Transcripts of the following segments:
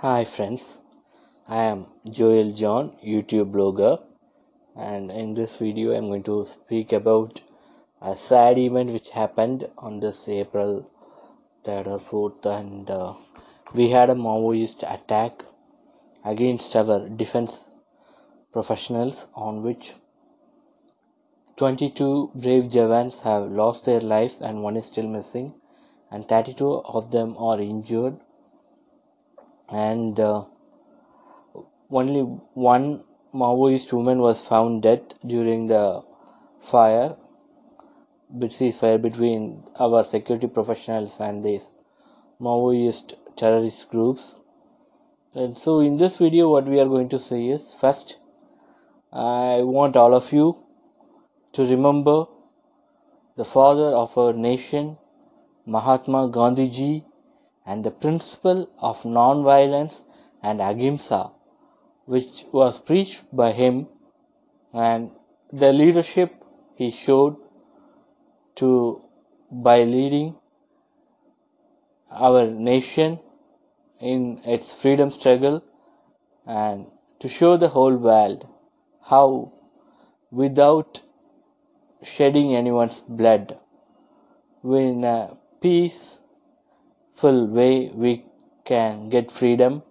Hi friends, I am Joel John, YouTube blogger, and in this video I'm going to speak about a sad event which happened on this April 3rd or 4th, and we had a Maoist attack against our defense professionals, on which 22 brave Javans have lost their lives and one is still missing, and 32 of them are injured, and only one Maoist woman was found dead during the fire, ceasefire between our security professionals and these Maoist terrorist groups. And so, in this video, what we are going to say is first, I want all of you to remember the father of our nation, Mahatma Gandhi ji, and the principle of non-violence and ahimsa, which was preached by him, and the leadership he showed to by leading our nation in its freedom struggle, and to show the whole world how, without shedding anyone's blood, in a peaceful way, we can get freedom,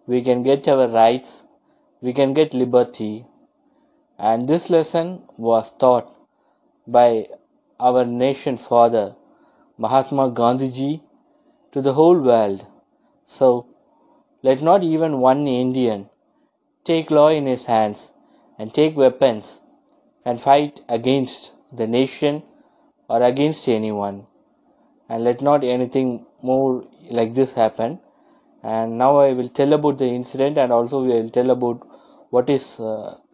we can get our rights, we can get liberty. And this lesson was taught by our nation father Mahatma Gandhi ji to the whole world. So let not even one Indian take law in his hands and take weapons and fight against the nation or against anyone. And let not anything more like this happen. And now I will tell about the incident, and also we will tell about what is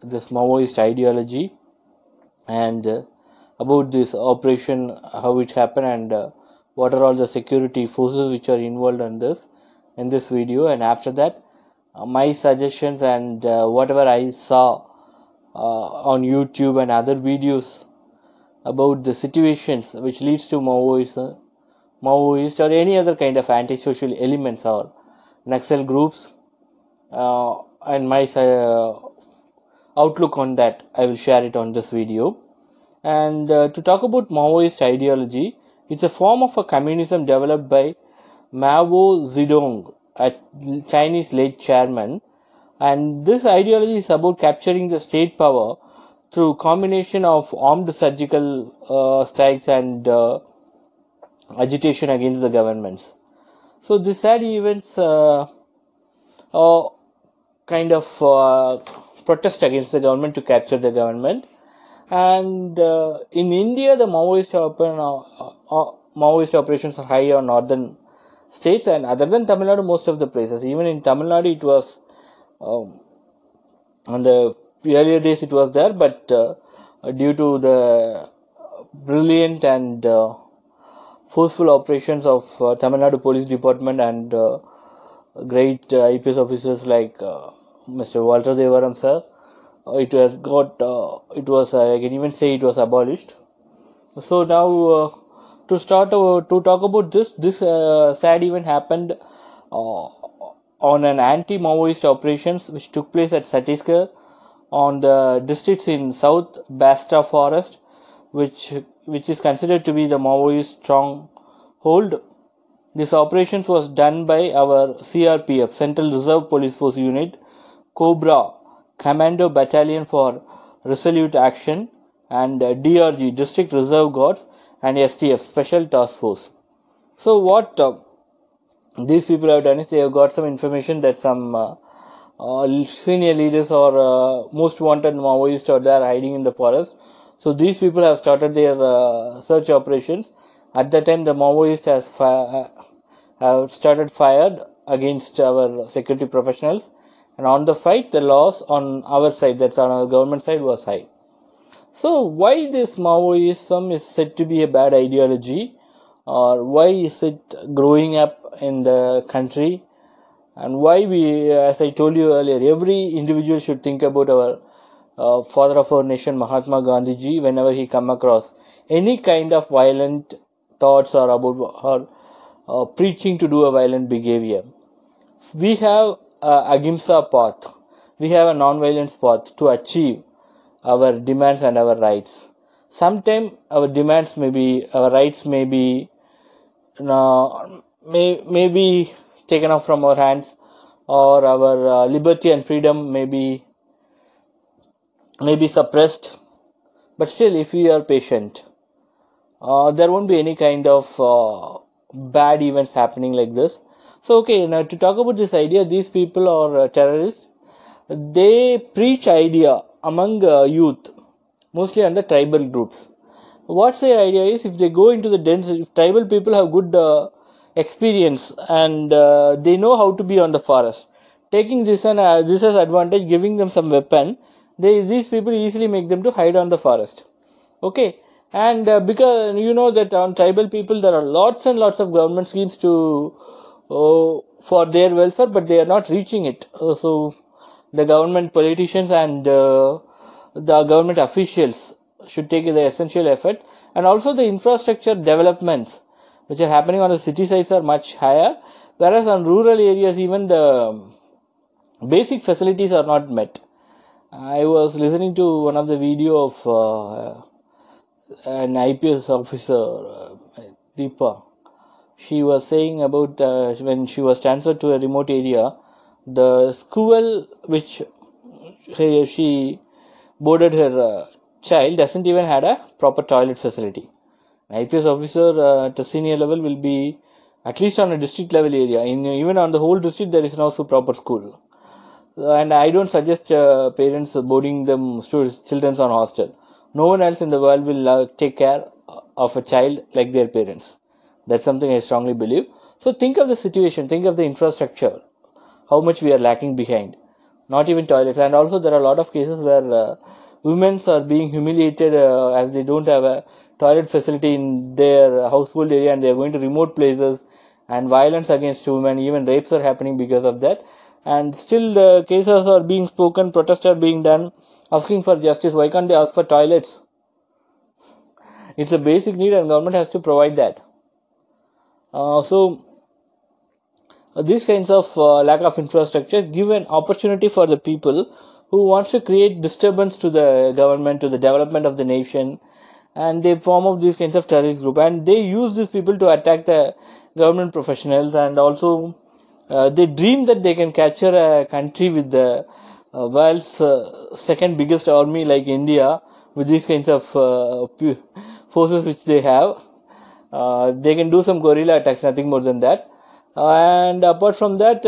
this Maoist ideology, and about this operation, how it happened, and what are all the security forces which are involved in this video. And after that, my suggestions and whatever I saw on YouTube and other videos about the situations which leads to Maoist or any other kind of antisocial elements or Naxal groups, and my outlook on that, I will share it on this video. And to talk about Maoist ideology, it's a form of a communism developed by Mao Zedong, a Chinese late chairman. And this ideology is about capturing the state power through combination of armed surgical strikes and agitation against the governments. So these sad events kind of protest against the government to capture the government. And in India, the Maoist operations are high on northern states, and other than Tamil Nadu, most of the places. Even in Tamil Nadu, it was on the earlier days it was there, but due to the brilliant and forceful operations of Tamil Nadu Police Department and great IPS officers like Mr. Walter Devaram sir, it has got it was I can even say it was abolished. So now to talk about this sad event happened on an anti-Maoist operations which took place at Chhattisgarh on the districts in South Basta Forest, which is considered to be the Maoist stronghold. This operations was done by our CRPF, Central Reserve Police Force Unit, Cobra, Commando Battalion for Resolute Action, and DRG, District Reserve Guards, and STF, Special Task Force. So what these people have done is they have got some information that some senior leaders or most wanted Maoists are there hiding in the forest. So these people have started their search operations. At that time, the Maoists have started fired against our security professionals, and on the fight, the loss on our side, that's on our government side, was high. So why this Maoism is said to be a bad ideology, or why is it growing up in the country, and why we, as I told you earlier, every individual should think about our father of our nation, Mahatma Gandhi ji, whenever he come across any kind of violent thoughts or about or preaching to do a violent behavior. We have a ahimsa path. We have a non-violence path to achieve our demands and our rights. Sometimes our demands may be, our rights may be, may be taken off from our hands, or our liberty and freedom may be suppressed. But still, if we are patient, there won't be any kind of bad events happening like this. So, okay, now to talk about this idea, these people are terrorists. They preach idea among youth, mostly under tribal groups. What's their idea is, if they go into the dense, if tribal people have good experience and they know how to be on the forest, taking this as advantage, giving them some weapon, these people easily make them to hide on the forest. Okay, and because you know that on tribal people there are lots and lots of government schemes to for their welfare, but they are not reaching it. So the government politicians and the government officials should take the essential effort, and also the infrastructure developments which are happening on the city sites are much higher, whereas on rural areas even the basic facilities are not met. I was listening to one of the video of an IPS officer, Deepa. She was saying about when she was transferred to a remote area, the school which she boarded her child doesn't even had a proper toilet facility. An IPS officer at a senior level will be at least on a district level area. Even on the whole district, there is no so proper school. And I don't suggest parents boarding them children on hostel. No one else in the world will take care of a child like their parents. That's something I strongly believe. So think of the situation, think of the infrastructure, how much we are lacking behind. Not even toilets. And also there are a lot of cases where women are being humiliated as they don't have a toilet facility in their household area, and they are going to remote places, and violence against women, even rapes are happening because of that. And still the cases are being spoken, protests are being done, asking for justice. Why can't they ask for toilets? It's a basic need and government has to provide that. These kinds of lack of infrastructure give an opportunity for the people who wants to create disturbance to the government, to the development of the nation, and they form up these kinds of terrorist group, and they use these people to attack the government professionals, and also they dream that they can capture a country with the world's second biggest army like India, with these kinds of forces which they have. They can do some guerrilla attacks, nothing more than that. And apart from that,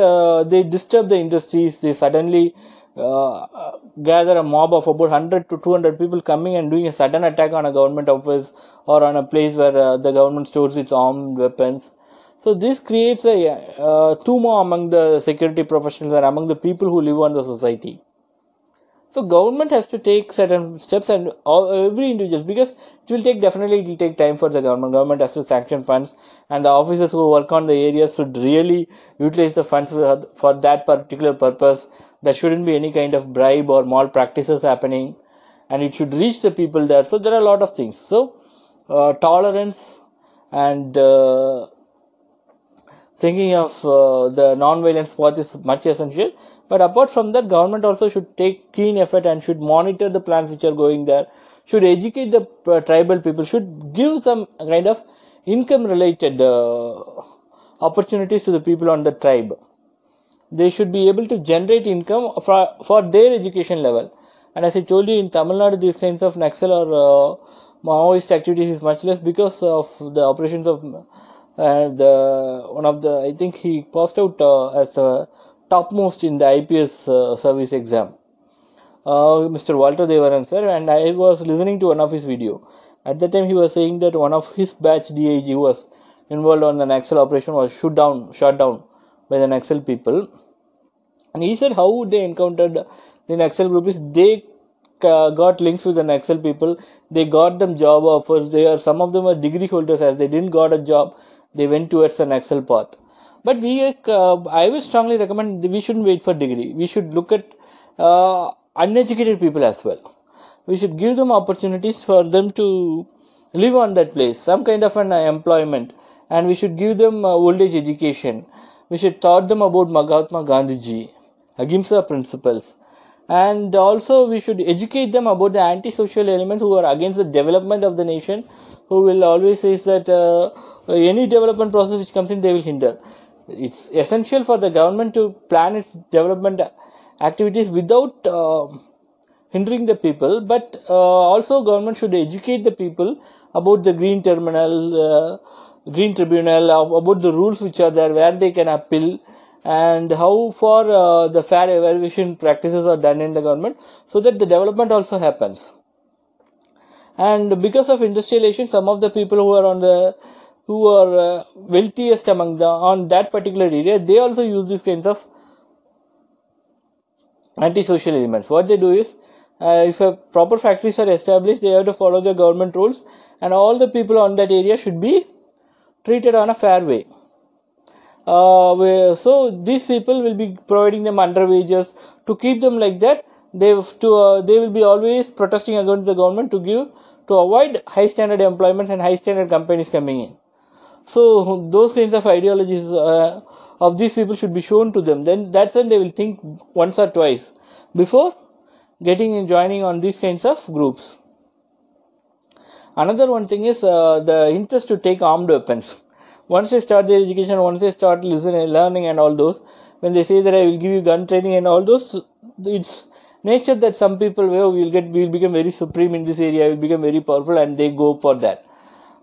they disturb the industries. They suddenly gather a mob of about 100 to 200 people coming and doing a sudden attack on a government office or on a place where the government stores its armed weapons. So this creates a tumult among the security professionals and among the people who live on the society. So government has to take certain steps, and every individual, because it will take time for the government. Government has to sanction funds, and the officers who work on the areas should really utilize the funds for that particular purpose. There shouldn't be any kind of bribe or malpractices happening, and it should reach the people there. So there are a lot of things. So tolerance and thinking of the non-violence path is much essential. But apart from that, government also should take keen effort and should monitor the plans which are going there, should educate the tribal people, should give some kind of income related opportunities to the people on the tribe. They should be able to generate income for their education level. And as I told you, in Tamil Nadu, these kinds of Naxal or Maoist activities is much less because of the operations of one of the, I think he passed out as topmost in the IPS service exam, Mr. Walter Devaran sir, and I was listening to one of his video. At that time, he was saying that one of his batch DIG who was involved on the Naxal operation was shot down by the Naxal people. And he said how they encountered the Naxal group is they got links with the Naxal people. They got them job offers. Some of them are degree holders. As they didn't got a job, they went towards the Naxal path. But I will strongly recommend we shouldn't wait for degree. We should look at uneducated people as well. We should give them opportunities for them to live on that place, some kind of an employment, and we should give them old age education. we should taught them about Mahatma Gandhiji, Ahimsa principles. And also we should educate them about the anti-social elements who are against the development of the nation, who will always say that any development process which comes in, they will hinder. It's essential for the government to plan its development activities without hindering the people, but also government should educate the people about the green tribunal, about the rules which are there, where they can appeal, and how far the fair evaluation practices are done in the government, so that the development also happens. And because of industrialization, some of the people who are wealthiest among the on that particular area, they also use these kinds of antisocial elements. What they do is, if a proper factories are established, they have to follow the government rules, and all the people on that area should be treated on a fair way. So these people will be providing them under wages to keep them like that. They will be always protesting against the government to avoid high standard employment and high standard companies coming in. So those kinds of ideologies of these people should be shown to them. Then that's when they will think once or twice before getting and joining on these kinds of groups. Another one thing is the interest to take armed weapons. Once they start their education, once they start learning and all those, when they say that I will give you gun training and all those, it's nature that some people will become very supreme in this area, will become very powerful, and they go for that.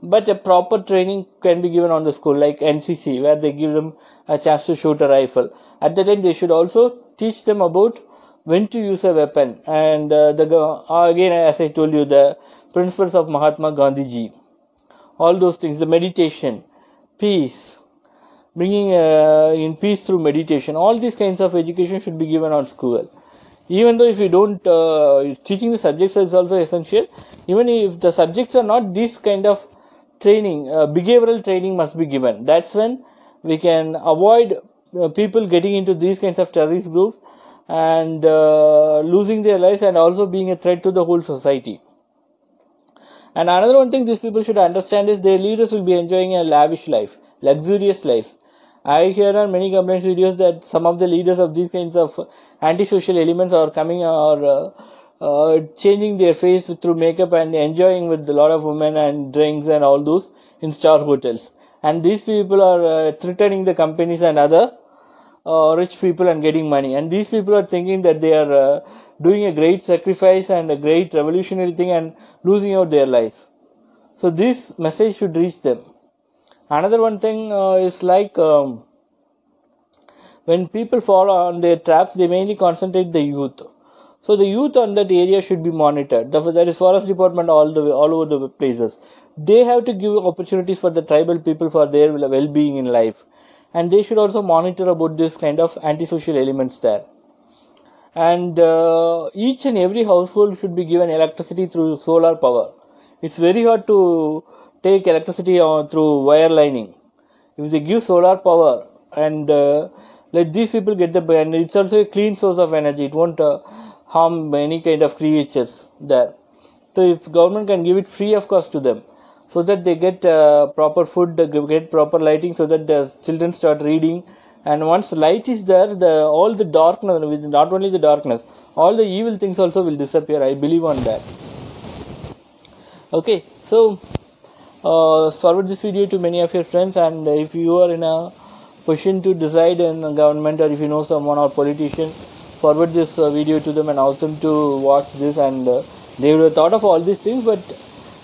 But a proper training can be given on the school, like NCC, where they give them a chance to shoot a rifle. At the time, they should also teach them about when to use a weapon. And again, as I told you, the principles of Mahatma Gandhiji, all those things, the meditation, peace, bringing in peace through meditation, all these kinds of education should be given on school. Even though if you don't, teaching the subjects is also essential. Even if the subjects are not this kind of training, behavioral training must be given. That's when we can avoid people getting into these kinds of terrorist groups and losing their lives, and also being a threat to the whole society. And another one thing these people should understand is their leaders will be enjoying a lavish life, luxurious life. I hear on many complaints videos that some of the leaders of these kinds of antisocial elements are coming or changing their face through makeup and enjoying with a lot of women and drinks and all those in star hotels. And these people are threatening the companies and other rich people and getting money. And these people are thinking that they are doing a great sacrifice and a great revolutionary thing and losing out their life. So this message should reach them. Another one thing is like when people fall on their traps, they mainly concentrate the youth. So the youth on that area should be monitored. There is forest department all over the places. They have to give opportunities for the tribal people for their well-being in life, and they should also monitor about this kind of antisocial elements there. And each and every household should be given electricity through solar power. It's very hard to take electricity through wire lining. If they give solar power and let these people get and it's also a clean source of energy. It won't harm any kind of creatures there. So if government can give it free of cost to them, so that they get proper food, get proper lighting, so that the children start reading. And once light is there, all the darkness, not only the darkness, all the evil things also will disappear. I believe on that. Okay, so forward this video to many of your friends, and if you are in a position to decide in a government, or if you know someone or politician, forward this video to them and ask them to watch this, and they would have thought of all these things, but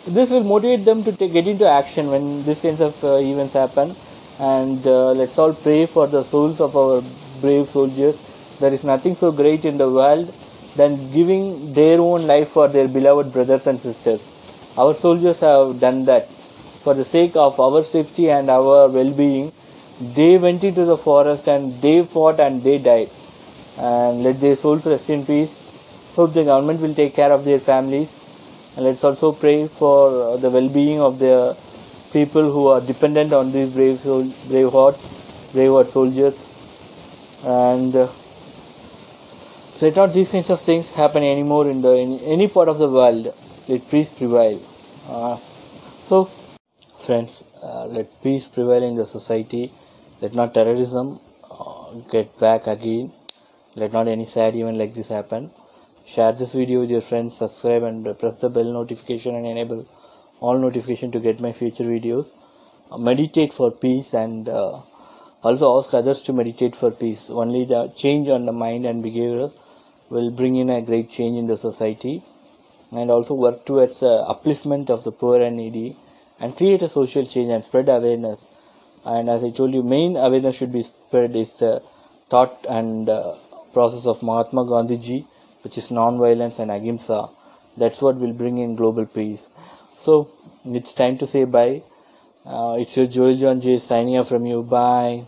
this will motivate them to get into action when these kinds of events happen. And let's all pray for the souls of our brave soldiers. There is nothing so great in the world than giving their own life for their beloved brothers and sisters. Our soldiers have done that for the sake of our safety and our well-being. They went into the forest and they fought and they died. And let their souls rest in peace. Hope the government will take care of their families. And let's also pray for the well-being of the people who are dependent on these brave heart soldiers. And let not these kinds of things happen anymore in any part of the world. Let peace prevail. So, friends, let peace prevail in the society. Let not terrorism get back again. Let not any sad event like this happen. Share this video with your friends, subscribe and press the bell notification and enable all notification to get my future videos. Meditate for peace and also ask others to meditate for peace. Only the change on the mind and behavior will bring in a great change in the society, and also work towards upliftment of the poor and needy and create a social change and spread awareness. And as I told you, main awareness should be spread is the thought and process of Mahatma Gandhi ji, which is non-violence and ahimsa. That's what will bring in global peace. So it's time to say bye. It's your Joel John J signing off from you. Bye.